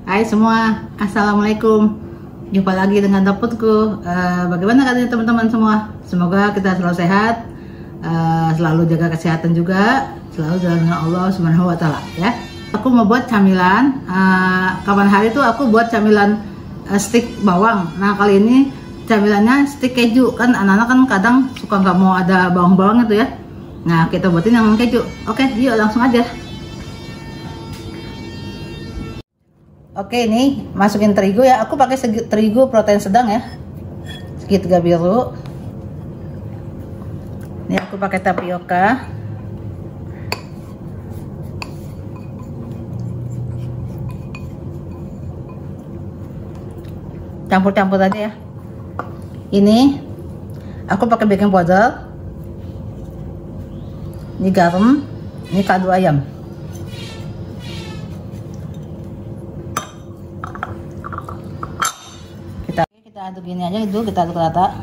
Hai semua, Assalamualaikum. Jumpa lagi dengan dapurku. Bagaimana katanya teman-teman semua? Semoga kita selalu sehat, selalu jaga kesehatan juga, selalu jalan dengan Allah Subhanahu Wa Taala. Ya. Aku mau buat camilan. Kapan hari itu aku buat camilan stik bawang. Nah kali ini camilannya stik keju. Kan anak-anak kan kadang suka nggak mau ada bawang-bawang itu ya. Nah kita buatin yang keju. Oke, yuk langsung aja. Oke, ini masukin terigu ya. Aku pakai terigu protein sedang ya, segitiga biru. Ini aku pakai tapioka. Campur-campur aja ya. Ini aku pakai baking powder. Ini garam. Ini kaldu ayam. Kita aduk gini aja itu, kita aduk rata.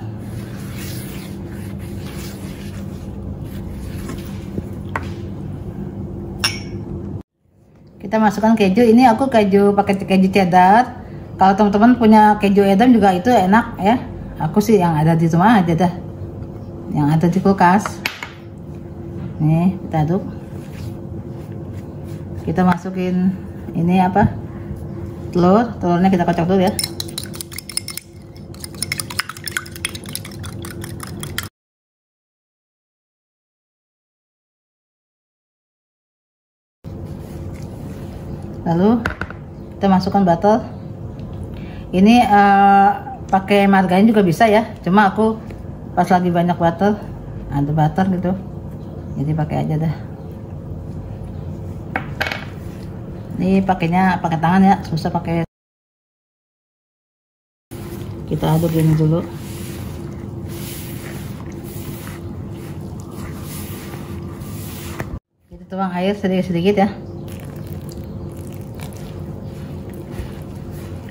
Kita masukkan keju. Ini aku keju pakai keju cheddar. Kalau teman-teman punya keju edam juga itu enak ya. Aku sih yang ada di rumah aja dah, yang ada di kulkas. Nih kita aduk. Kita masukin ini apa, telurnya kita kocok dulu ya. Lalu kita masukkan butter. Ini pakai margarin juga bisa ya, cuma aku pas lagi banyak butter, ada butter gitu, jadi pakai aja dah. Ini pakainya pakai tangan ya, susah pakai. Kita aduk gini dulu. Kita tuang air sedikit-sedikit ya.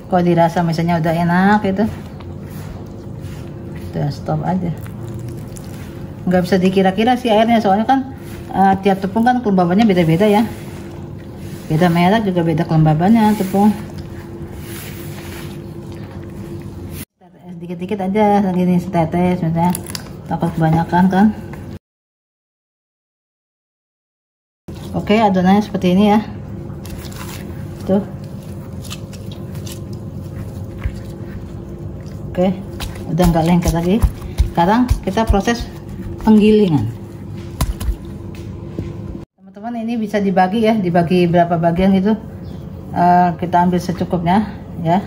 Kalau dirasa misalnya udah enak itu, udah stop aja. Nggak bisa dikira-kira sih airnya, soalnya kan tiap tepung kan kelembabannya beda-beda ya. Beda merek juga beda kelembabannya tepung. Dikit-dikit aja, gini setetes misalnya, takut kebanyakan kan. Oke, adonannya seperti ini ya. Tuh. Oke, udah nggak lengket lagi. Sekarang kita proses penggilingan. Teman-teman, ini bisa dibagi ya, dibagi berapa bagian gitu. Kita ambil secukupnya ya.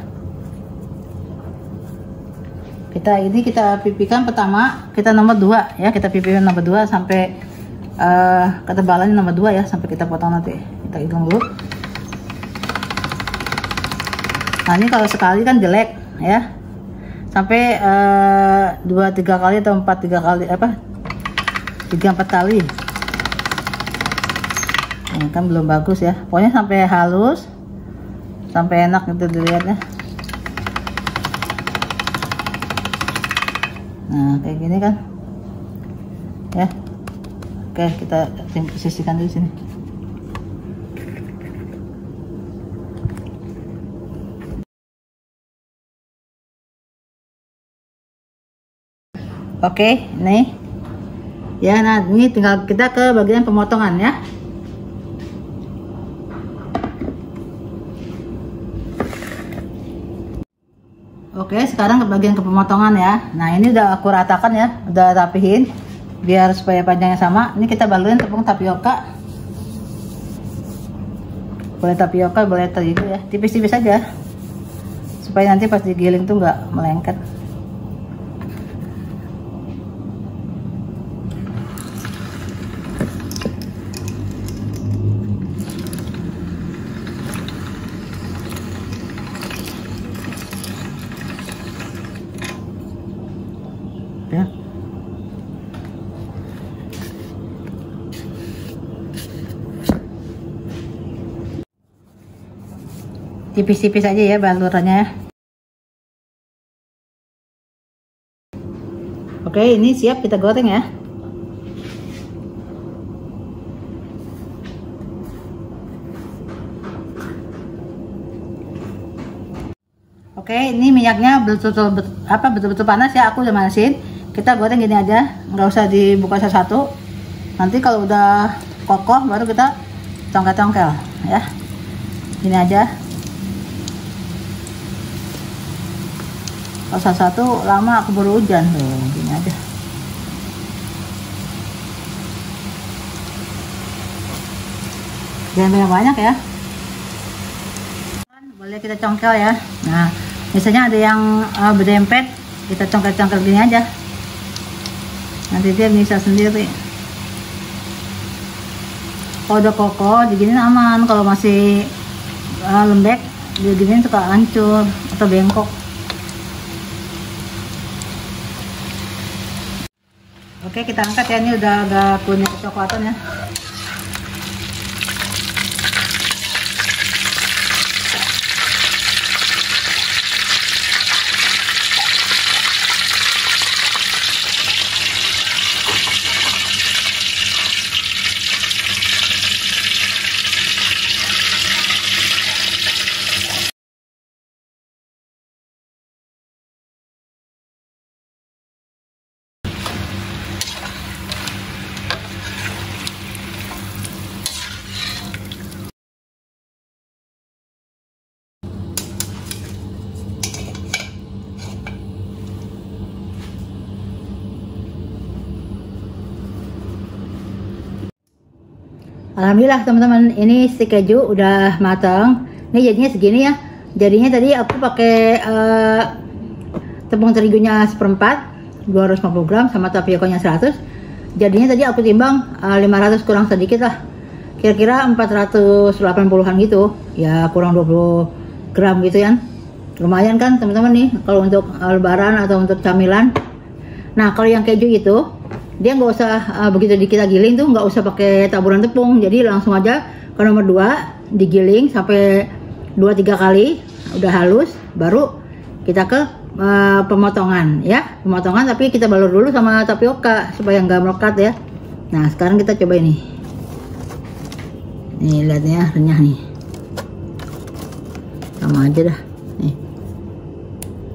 Kita pipihkan pertama, kita nomor 2 ya, kita pipihkan nomor 2 sampai ketebalannya nomor 2 ya, sampai kita potong nanti. Kita hitung dulu. Nah ini kalau sekali kan jelek ya, sampai 2-3 kali atau 4 kali apa, 3-4 kali. Ini kan belum bagus ya, pokoknya sampai halus, sampai enak gitu dilihatnya. Nah kayak gini kan ya. Oke, kita sisihkan dulu sini. Oke, nih ya. Nah ini tinggal kita ke bagian pemotongan ya. Oke, sekarang ke bagian pemotongan ya. Nah ini udah aku ratakan ya, udah rapihin biar supaya panjangnya sama. Ini kita balurin tepung tapioka. Boleh tapioka, boleh terigu ya, tipis-tipis aja supaya nanti pas digiling tuh nggak melengket. Ya. Tipis-tipis aja ya balurannya. Oke, ini siap kita goreng ya. Oke, ini minyaknya betul-betul panas ya. Aku udah manasin. Kita goreng gini aja, nggak usah dibuka satu-satu. Nanti kalau udah kokoh baru kita congkel-congkel ya. Gini aja. Kalau satu-satu lama aku baru hujan tuh, gini aja. Jangan banyak ya. Boleh kita congkel ya. Nah, misalnya ada yang berdempet, kita congkel-congkel gini aja. Nanti dia bisa sendiri. Kalau udah kokoh, diginin aman. Kalau masih lembek, diginin suka hancur atau bengkok. Oke, kita angkat ya. Ini udah agak kuning kecoklatan ya. Alhamdulillah teman-teman, ini stik keju udah matang. Ini jadinya segini ya. Jadinya tadi aku pakai tepung terigunya 1/4, 250 gram sama tapiokonya 100. Jadinya tadi aku timbang 500 kurang sedikit lah. Kira-kira 480-an gitu. Ya kurang 20 gram gitu ya. Lumayan kan teman-teman nih kalau untuk lebaran atau untuk camilan. Nah, kalau yang keju itu dia nggak usah begitu kita giling tuh nggak usah pakai taburan tepung, jadi langsung aja ke nomor 2 digiling sampai 2-3 kali udah halus, baru kita ke pemotongan ya, pemotongan tapi kita balur dulu sama tapioka supaya nggak melekat ya. Nah sekarang kita coba ini, nih lihatnya renyah nih, sama aja dah nih.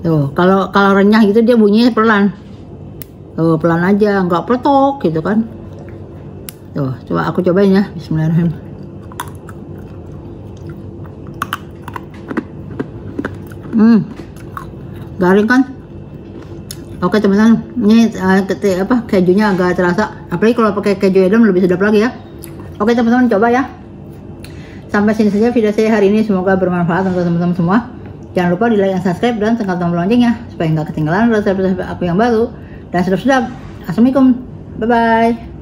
Tuh kalau renyah gitu dia bunyinya pelan. Tuh, pelan aja, nggak peletok gitu kan. Tuh, coba aku cobain ya. Bismillahirrahmanirrahim. Garing kan? Oke teman-teman, ini kejunya agak terasa. Apalagi kalau pakai keju edam lebih sedap lagi ya. Oke teman-teman, coba ya. Sampai sini saja video saya hari ini. Semoga bermanfaat untuk teman-teman semua. Jangan lupa di like dan subscribe dan tekan tombol loncengnya supaya nggak ketinggalan resep-resep aku yang baru. Dan sedap-sedap. Assalamualaikum. Bye-bye.